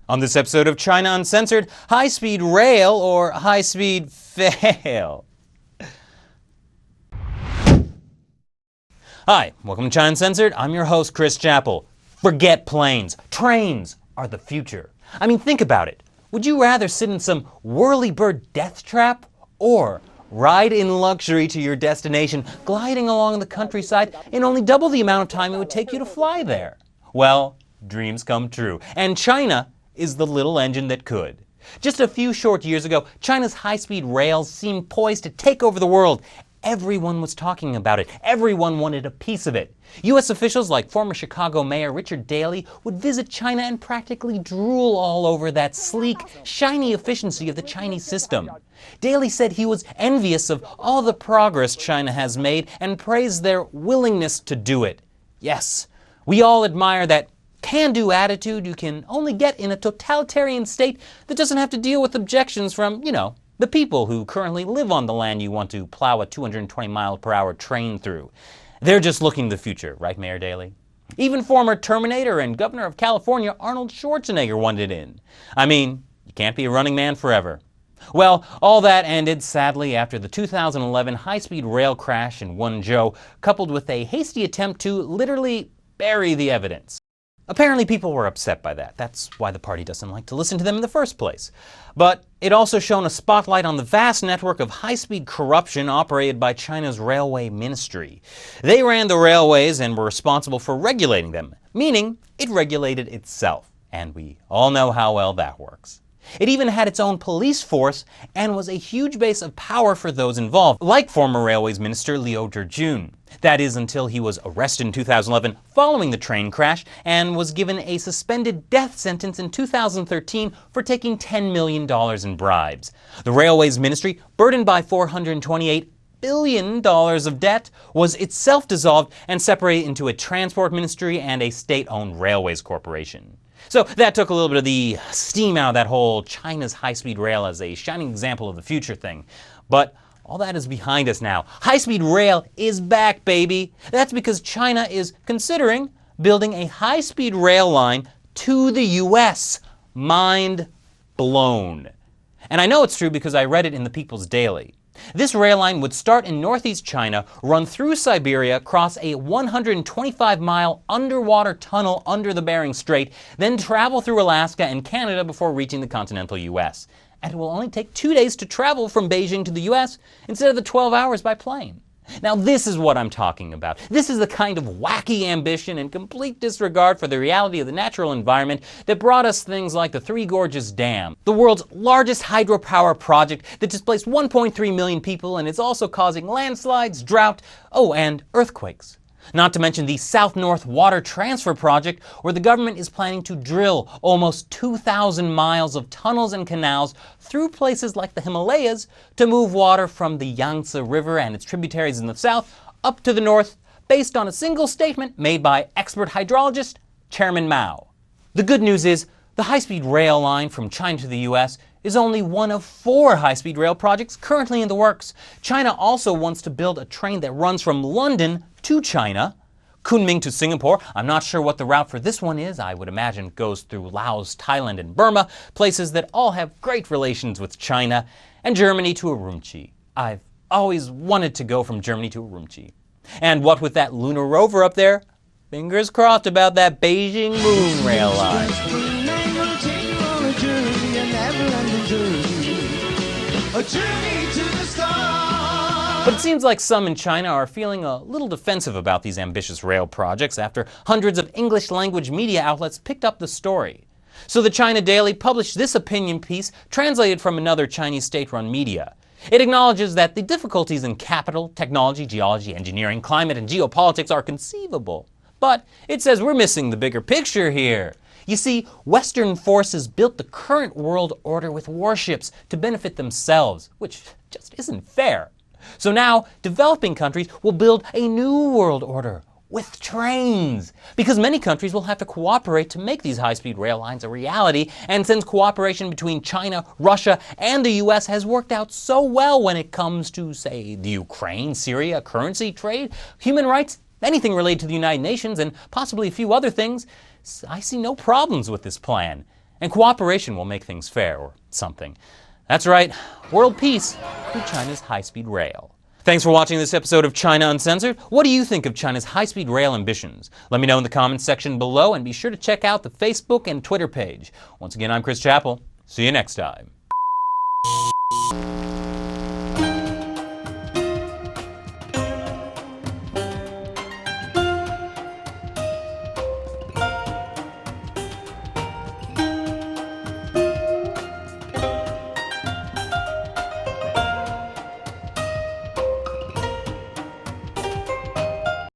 On this episode of China Uncensored, high-speed rail or high-speed fail. Hi, welcome to China Uncensored. I'm your host, Chris Chappell. Forget planes. Trains are the future. I mean, think about it. Would you rather sit in some whirly-bird death trap or ride in luxury to your destination, gliding along the countryside in only double the amount of time it would take you to fly there? Well, dreams come true. And China is the little engine that could. Just a few short years ago, China's high-speed rails seemed poised to take over the world. Everyone was talking about it. Everyone wanted a piece of it. U.S. officials like former Chicago Mayor Richard Daley would visit China and practically drool all over that sleek, shiny efficiency of the Chinese system. Daley said he was envious of all the progress China has made and praised their willingness to do it. Yes, we all admire that can-do attitude you can only get in a totalitarian state that doesn't have to deal with objections from, the people who currently live on the land you want to plow a 220-mile-per-hour train through. They're just looking to the future, right, Mayor Daley? Even former Terminator and Governor of California Arnold Schwarzenegger wanted in. I mean, you can't be a running man forever. Well, all that ended, sadly, after the 2011 high-speed rail crash in Wenzhou, coupled with a hasty attempt to literally bury the evidence. Apparently people were upset by that. That's why the party doesn't like to listen to them in the first place. But it also shone a spotlight on the vast network of high-speed corruption operated by China's railway ministry. They ran the railways and were responsible for regulating them, meaning it regulated itself. And we all know how well that works. It even had its own police force and was a huge base of power for those involved, like former Railways Minister Liu Zhijun. That is until he was arrested in 2011 following the train crash and was given a suspended death sentence in 2013 for taking $10 million in bribes. The Railways Ministry, burdened by $428 billion of debt, was itself dissolved and separated into a transport ministry and a state-owned railways corporation. So that took a little bit of the steam out of that whole China's high-speed rail as a shining example of the future thing. But all that is behind us now. High-speed rail is back, baby. That's because China is considering building a high-speed rail line to the U.S. Mind blown. And I know it's true because I read it in the People's Daily. This rail line would start in northeast China, run through Siberia, cross a 125-mile underwater tunnel under the Bering Strait, then travel through Alaska and Canada before reaching the continental U.S. And it will only take 2 days to travel from Beijing to the U.S. instead of the 12 hours by plane. Now this is what I'm talking about. This is the kind of wacky ambition and complete disregard for the reality of the natural environment that brought us things like the Three Gorges Dam, the world's largest hydropower project that displaced 1.3 million people and is also causing landslides, drought, and earthquakes. Not to mention the South-North Water Transfer Project, where the government is planning to drill almost 2,000 miles of tunnels and canals through places like the Himalayas to move water from the Yangtze River and its tributaries in the south up to the north, based on a single statement made by expert hydrologist Chairman Mao. The good news is the high-speed rail line from China to the U.S. is only one of 4 high-speed rail projects currently in the works. China also wants to build a train that runs from London to China, Kunming to Singapore. I'm not sure what the route for this one is. I would imagine it goes through Laos, Thailand, and Burma, places that all have great relations with China, and Germany to Urumqi. I've always wanted to go from Germany to Urumqi. And what with that lunar rover up there, fingers crossed about that Beijing moon rail line. But it seems like some in China are feeling a little defensive about these ambitious rail projects after hundreds of English-language media outlets picked up the story. So the China Daily published this opinion piece translated from another Chinese state-run media. It acknowledges that the difficulties in capital, technology, geology, engineering, climate, and geopolitics are conceivable. But it says we're missing the bigger picture here. You see, Western forces built the current world order with warships to benefit themselves, which just isn't fair. So now, developing countries will build a new world order with trains, because many countries will have to cooperate to make these high-speed rail lines a reality, and since cooperation between China, Russia, and the US has worked out so well when it comes to, say, the Ukraine-Syria currency trade, human rights, anything related to the United Nations, and possibly a few other things, I see no problems with this plan. And cooperation will make things fair, or something. That's right, world peace through China's high-speed rail. Thanks for watching this episode of China Uncensored. What do you think of China's high-speed rail ambitions? Let me know in the comments section below, and be sure to check out the Facebook and Twitter page. Once again, I'm Chris Chappell. See you next time.